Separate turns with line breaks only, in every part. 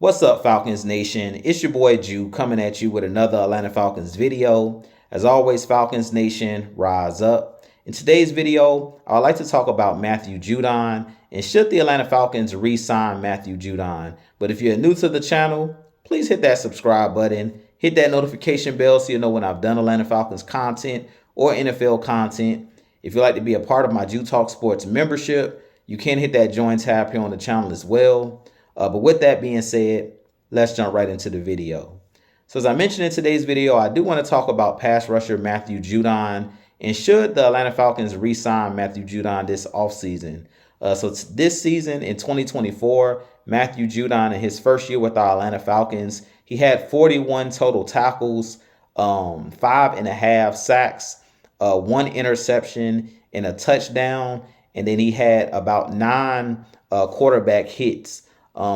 What's up, Falcons Nation? It's your boy Jew coming at you with another Atlanta Falcons video. As always, Falcons Nation, rise up. In today's video, I would like to talk about Matthew Judon and should the Atlanta Falcons re-sign Matthew Judon. But if you're new to the channel, please hit that subscribe button, hit that notification bell so you know when I've done Atlanta Falcons content or NFL content. If you'd like to be a part of my Jew Talk Sports membership, you can hit that join tab here on the channel as well. But with that being said, let's jump right into the video. So as I mentioned in today's video, I do want to talk about pass rusher Matthew Judon and should the Atlanta Falcons re-sign Matthew Judon this offseason. So this season in 2024, Matthew Judon in his first year with our Atlanta Falcons, he had 41 total tackles, 5.5 sacks, 1 interception, and a touchdown. And then he had about 9 quarterback hits.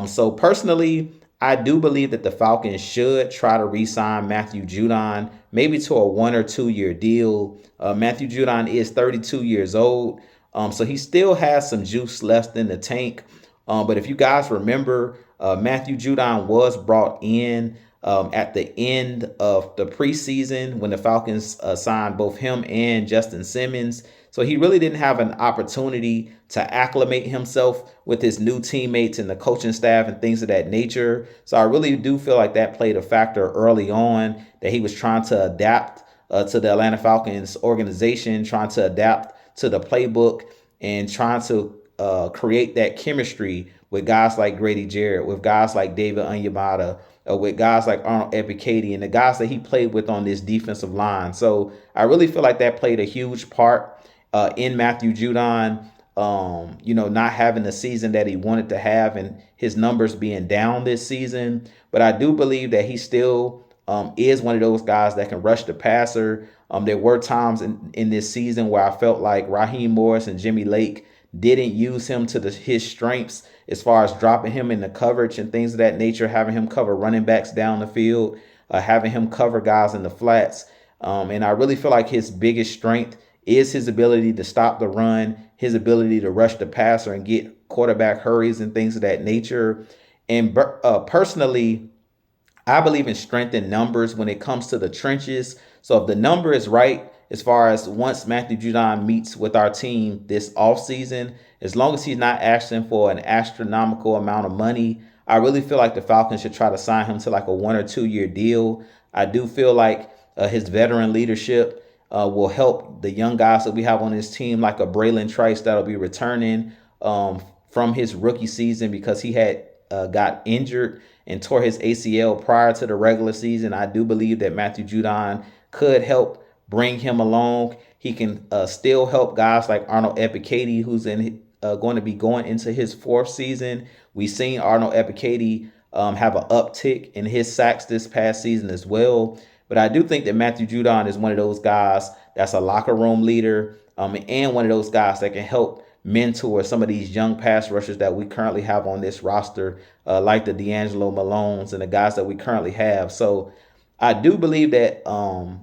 So personally, I do believe that the Falcons should try to re-sign Matthew Judon, maybe to a 1 or 2 year deal. Matthew Judon is 32 years old, so he still has some juice left in the tank. But if you guys remember, Matthew Judon was brought in at the end of the preseason when the Falcons signed both him and Justin Simmons. So he really didn't have an opportunity to acclimate himself with his new teammates and the coaching staff and things of that nature. So I really do feel like that played a factor early on, that he was trying to adapt to the Atlanta Falcons organization, trying to adapt to the playbook, and trying to create that chemistry with guys like Grady Jarrett, with guys like David Onyemata, with guys like Arnold Ebiketie, and the guys that he played with on this defensive line. So I really feel like that played a huge part in Matthew Judon, not having the season that he wanted to have and his numbers being down this season. But I do believe that he still is one of those guys that can rush the passer. There were times in this season where I felt like Raheem Morris and Jimmy Lake didn't use him to his strengths as far as dropping him in the coverage and things of that nature, having him cover running backs down the field, having him cover guys in the flats. And I really feel like his biggest strength is his ability to stop the run, his ability to rush the passer and get quarterback hurries and things of that nature. And personally, I believe in strength in numbers when it comes to the trenches. So if the number is right, as far as once Matthew Judon meets with our team this offseason, as long as he's not asking for an astronomical amount of money, I really feel like the Falcons should try to sign him to like a 1 or 2 year deal. I do feel like his veteran leadership will help the young guys that we have on this team, like a Braylon Trice that'll be returning from his rookie season because he had got injured and tore his ACL prior to the regular season. I do believe that Matthew Judon could help bring him along. He can still help guys like Arnold Ebiketie, who's going to be going into his 4th season. We've seen Arnold Ebiketie have an uptick in his sacks this past season as well. But I do think that Matthew Judon is one of those guys that's a locker room leader and one of those guys that can help mentor some of these young pass rushers that we currently have on this roster, like the D'Angelo Malones and the guys that we currently have. So I do believe that,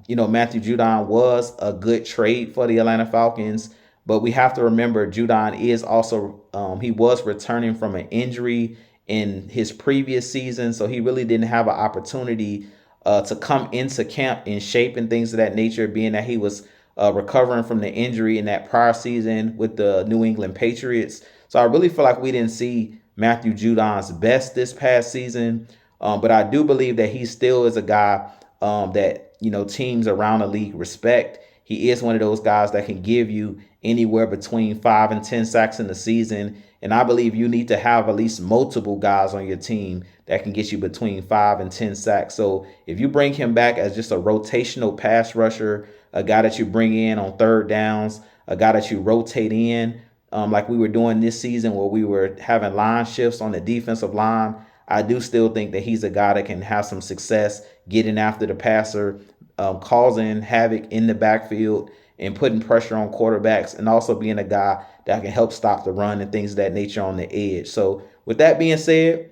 Matthew Judon was a good trade for the Atlanta Falcons. But we have to remember Judon is also, he was returning from an injury in his previous season. So he really didn't have an opportunity to come into camp in shape and things of that nature, being that he was recovering from the injury in that prior season with the New England Patriots. So I really feel like we didn't see Matthew Judon's best this past season. But I do believe that he still is a guy that, teams around the league respect. He is one of those guys that can give you anywhere between 5 and 10 sacks in the season. And I believe you need to have at least multiple guys on your team that can get you between 5 and 10 sacks. So if you bring him back as just a rotational pass rusher, a guy that you bring in on 3rd downs, a guy that you rotate in, like we were doing this season where we were having line shifts on the defensive line, I do still think that he's a guy that can have some success getting after the passer, causing havoc in the backfield and putting pressure on quarterbacks, and also being a guy that can help stop the run and things of that nature on the edge. So with that being said,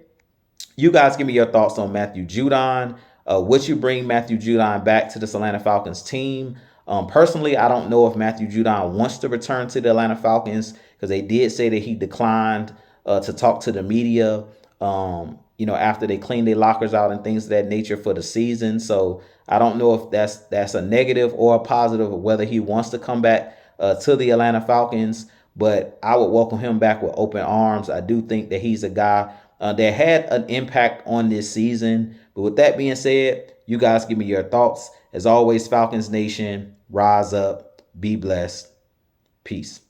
you guys give me your thoughts on Matthew Judon. Would you bring Matthew Judon back to this Atlanta Falcons team? Personally, I don't know if Matthew Judon wants to return to the Atlanta Falcons because they did say that he declined to talk to the media after they clean their lockers out and things of that nature for the season. So I don't know if that's a negative or a positive, or whether he wants to come back to the Atlanta Falcons. But I would welcome him back with open arms. I do think that he's a guy that had an impact on this season. But with that being said, you guys give me your thoughts. As always, Falcons Nation, rise up, be blessed. Peace.